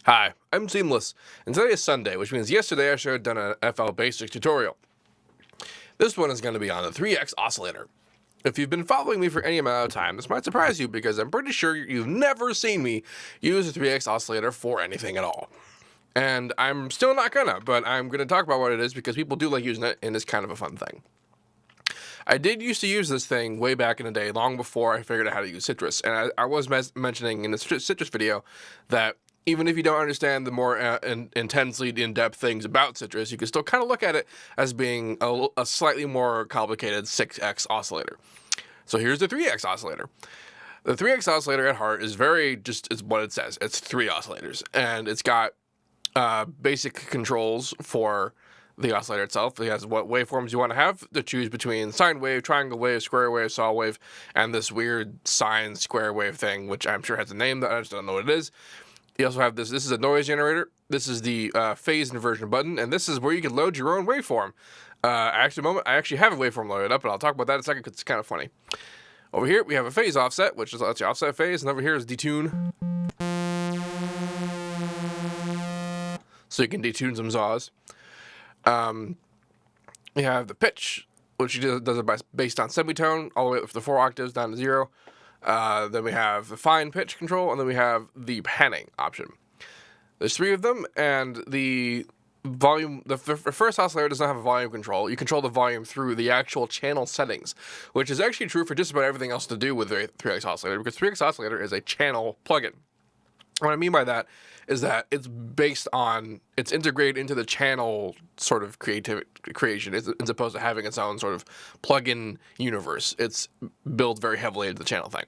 Hi, I'm Seamless, and today is Sunday, which means yesterday I should have done an FL Basics tutorial. This one is going to be on the 3X oscillator. If you've been following me for any amount of time, this might surprise you because I'm pretty sure you've never seen me use a 3X oscillator for anything at all. And I'm still not gonna, but I'm gonna talk about what it is because people do like using it and it's kind of a fun thing. I did used to use this thing way back in the day, long before I figured out how to use Citrus. And I was mentioning in the Citrus video that even if you don't understand the more intensely in-depth things about Citrus, you can still kind of look at it as being a slightly more complicated 6X oscillator. So here's the 3X oscillator. The 3X oscillator at heart is it's what it says. It's 3 oscillators. And it's got basic controls for the oscillator itself. It has what waveforms you want to have to choose between sine wave, triangle wave, square wave, saw wave, and this weird sine square wave thing, which I'm sure has a name that I just don't know what it is. You also have this. This is a noise generator. This is the phase inversion button, and this is where you can load your own waveform. I actually have a waveform loaded up, and I'll talk about that in a second because it's kind of funny. Over here, we have a phase offset, which is lets you offset phase, and over here is detune. So you can detune some saws. We have the pitch, which does it based on semitone, all the way up to the 4 octaves down to 0. Then we have the fine pitch control, and then we have the panning option. There's 3 of them, and the volume, the first oscillator does not have a volume control. You control the volume through the actual channel settings, which is actually true for just about everything else to do with the 3X oscillator, because 3X oscillator is a channel plugin. What I mean by that is that it's integrated into the channel sort of creation as opposed to having its own sort of plug-in universe. It's built very heavily into the channel thing.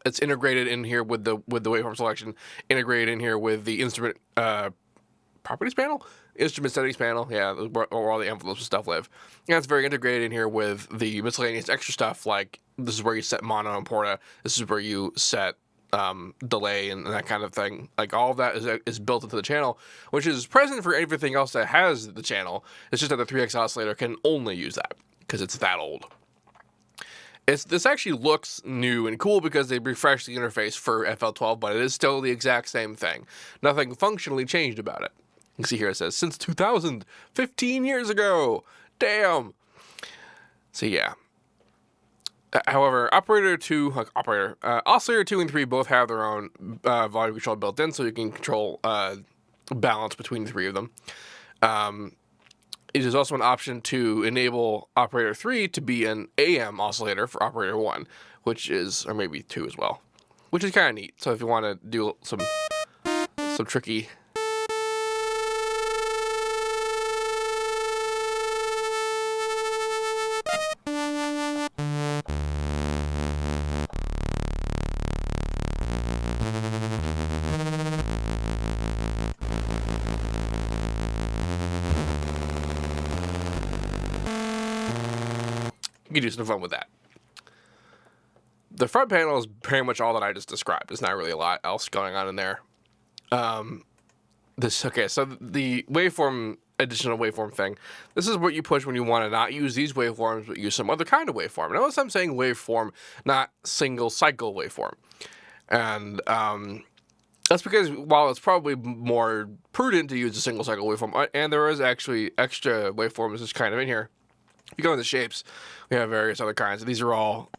It's integrated in here with the waveform selection, integrated in here with the instrument properties panel, instrument settings panel, yeah, where all the envelopes and stuff live. And it's very integrated in here with the miscellaneous extra stuff, like this is where you set mono and porta, this is where you set delay and that kind of thing. Like all of that is built into the channel, which is present for everything else that has the channel. It's just that the 3X oscillator can only use that because it's that old. This actually looks new and cool because they refreshed the interface for FL12, but it is still the exact same thing. Nothing functionally changed about it. You can see here it says since 2000, 15 years ago. Damn. So yeah. However, oscillator 2 and 3 both have their own volume control built in, so you can control balance between the 3 of them. It is also an option to enable operator 3 to be an AM oscillator for operator 1, which is, or maybe 2 as well, which is kind of neat. So if you want to do some tricky. You can do some fun with that. The front panel is pretty much all that I just described. There's not really a lot else going on in there. So the additional waveform thing, this is what you push when you want to not use these waveforms, but use some other kind of waveform. Notice I'm saying waveform, not single cycle waveform. And that's because while it's probably more prudent to use a single cycle waveform, and there is actually extra waveforms just kind of in here. If you go into shapes, we have various other kinds. These are all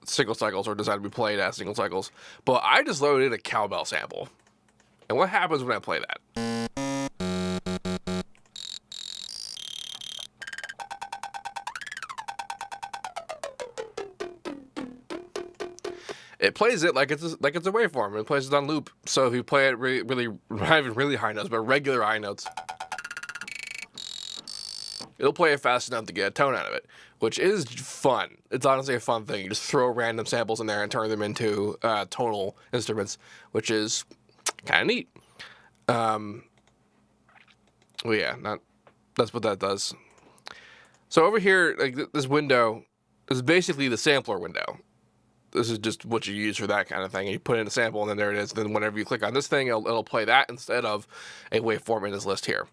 single cycles or designed to be played as single cycles. But I just loaded in a cowbell sample. And what happens when I play that? It plays it like it's a waveform. It plays it on loop. So if you play it not even really high notes, but regular high notes, it'll play it fast enough to get a tone out of it, which is fun. It's honestly a fun thing. You just throw random samples in there and turn them into tonal instruments, which is kind of neat. Well, yeah, that's what that does. So over here, like this window is basically the sampler window. This is just what you use for that kind of thing. You put in a sample, and then there it is. Then whenever you click on this thing, it'll play that instead of a waveform in this list here.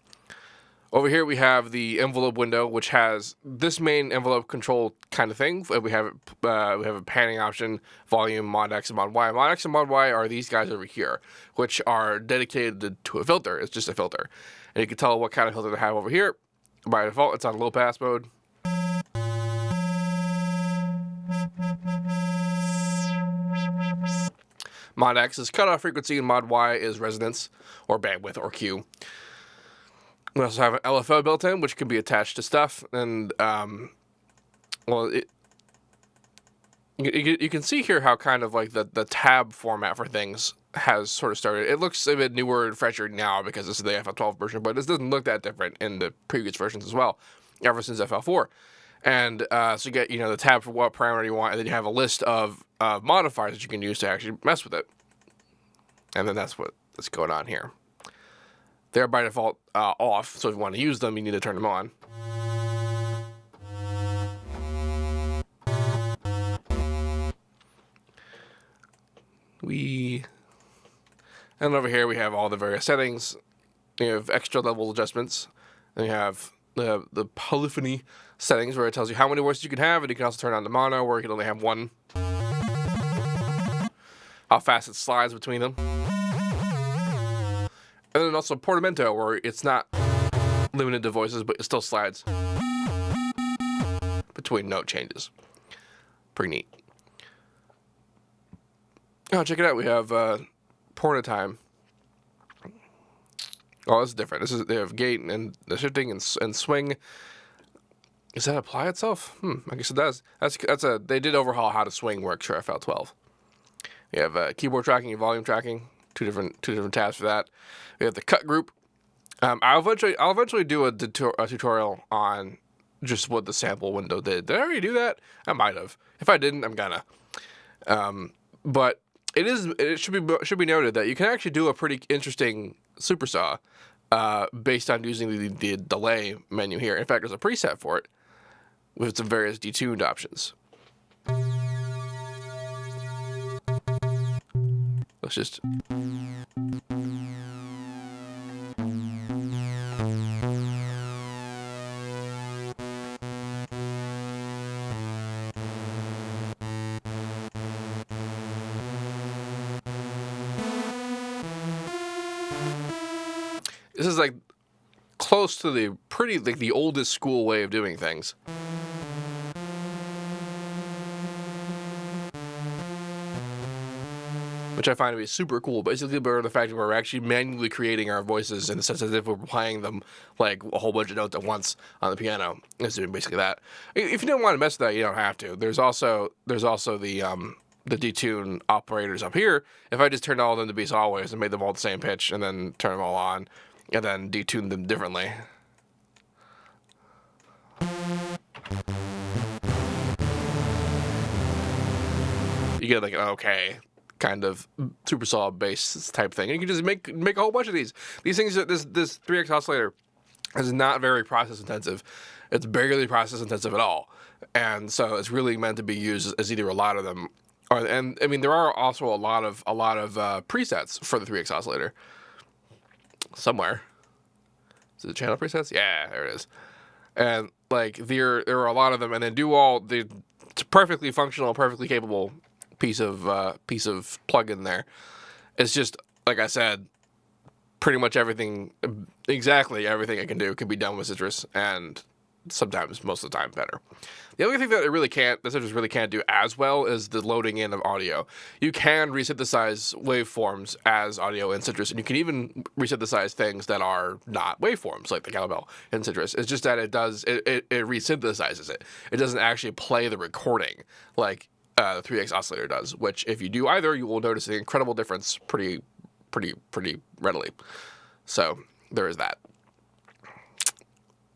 Over here we have the envelope window, which has this main envelope control kind of thing. We have a panning option, volume, mod X, and mod Y. Mod X and mod Y are these guys over here, which are dedicated to a filter. It's just a filter, and you can tell what kind of filter they have over here. By default, it's on low pass mode. Mod X is cutoff frequency, and mod Y is resonance, or bandwidth, or Q. We also have an LFO built in, which can be attached to stuff, and you can see here how kind of like the tab format for things has sort of started. It looks a bit newer and fresher now because this is the FL12 version, but this doesn't look that different in the previous versions as well, ever since FL4. And so you get the tab for what parameter you want, and then you have a list of modifiers that you can use to actually mess with it. And then that's what's going on here. They're by default off, so if you want to use them, you need to turn them on. And over here we have all the various settings. We have extra level adjustments. And we have the polyphony settings, where it tells you how many voices you can have, and you can also turn on the mono, where you can only have one. How fast it slides between them. And then also portamento, where it's not limited to voices, but it still slides between note changes. Pretty neat. Oh, check it out. We have porta time. Oh, this is different. They have gate and the shifting and swing. Does that apply itself? I guess it does. They did overhaul how to swing works for FL12. We have keyboard tracking and volume tracking. Two different tabs for that. We have the cut group. I'll eventually do a tutorial on just what the sample window did. Did I already do that? I might have. If I didn't, I'm gonna. But it should be noted that you can actually do a pretty interesting supersaw based on using the delay menu here. In fact, there's a preset for it with some various detuned options. Let's just... This is like close to the oldest school way of doing things. Which I find to be super cool. Basically, but the fact that we're actually manually creating our voices in the sense as if we're playing them like a whole bunch of notes at once on the piano. It's doing basically that. If you don't want to mess with that, you don't have to. There's also the detune operators up here. If I just turned all of them to be always and made them all the same pitch and then turn them all on and then detune them differently. You get like an okay kind of supersaw bass type thing. And you can just make a whole bunch of these. These things, this 3X oscillator is not very process intensive. It's barely process intensive at all. And so it's really meant to be used as either a lot of them and I mean there are also a lot of presets for the 3X oscillator. Somewhere. Is it the channel presets? Yeah, there it is. And like there are a lot of them, and they do all the perfectly functional, perfectly capable piece of plugin there. It's just like I said, pretty much exactly everything it can do can be done with Citrus, and sometimes most of the time better. The only thing that the Citrus really can't do as well is the loading in of audio. You can resynthesize waveforms as audio in Citrus, and you can even resynthesize things that are not waveforms, like the cowbell in Citrus. It's just that it resynthesizes it. It doesn't actually play the recording like the 3X oscillator does, which if you do either, you will notice an incredible difference pretty readily. So there is that.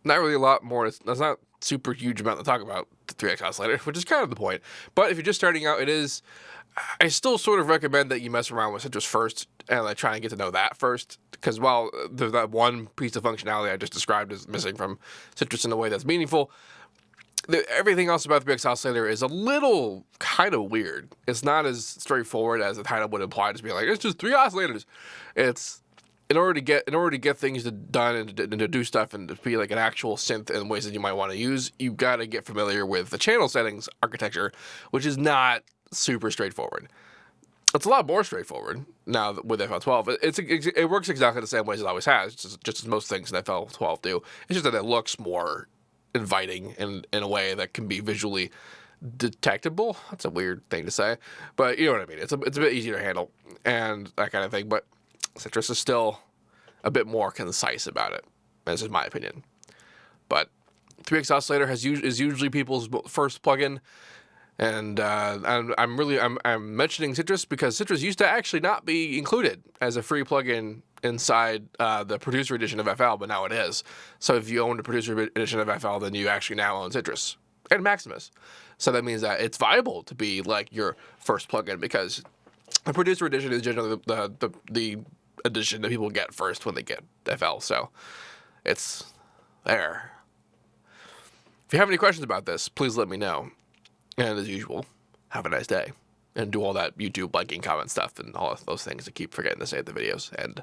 Not really a lot more. That's not super huge amount to talk about the 3X oscillator, which is kind of the point. But if you're just starting out, I still sort of recommend that you mess around with Citrus first and like try and get to know that first, because while there's that one piece of functionality I just described as missing from Citrus in a way that's meaningful, everything else about the 3X oscillator is a little kind of weird. It's not as straightforward as the title would imply, just being like, it's just 3 oscillators. in order to get things done and to do stuff and to be like an actual synth in ways that you might want to use, you've got to get familiar with the channel settings architecture, which is not super straightforward. It's a lot more straightforward now with FL12. It works exactly the same way as it always has, just as most things in FL12 do. It's just that it looks more inviting in a way that can be visually detectable. That's a weird thing to say, but you know what I mean. It's a bit easier to handle and that kind of thing. But Citrus is still a bit more concise about it. This is my opinion. But 3x Oscillator is usually people's first plugin. And I'm mentioning Citrus because Citrus used to actually not be included as a free plugin inside the producer edition of FL, but now it is. So if you own the producer edition of FL, then you actually now own Citrus and Maximus. So that means that it's viable to be like your first plugin because the producer edition is generally the edition that people get first when they get FL. So it's there. If you have any questions about this, please let me know. And as usual, have a nice day. And do all that YouTube liking, comment stuff, and all of those things I keep forgetting to say in the videos. And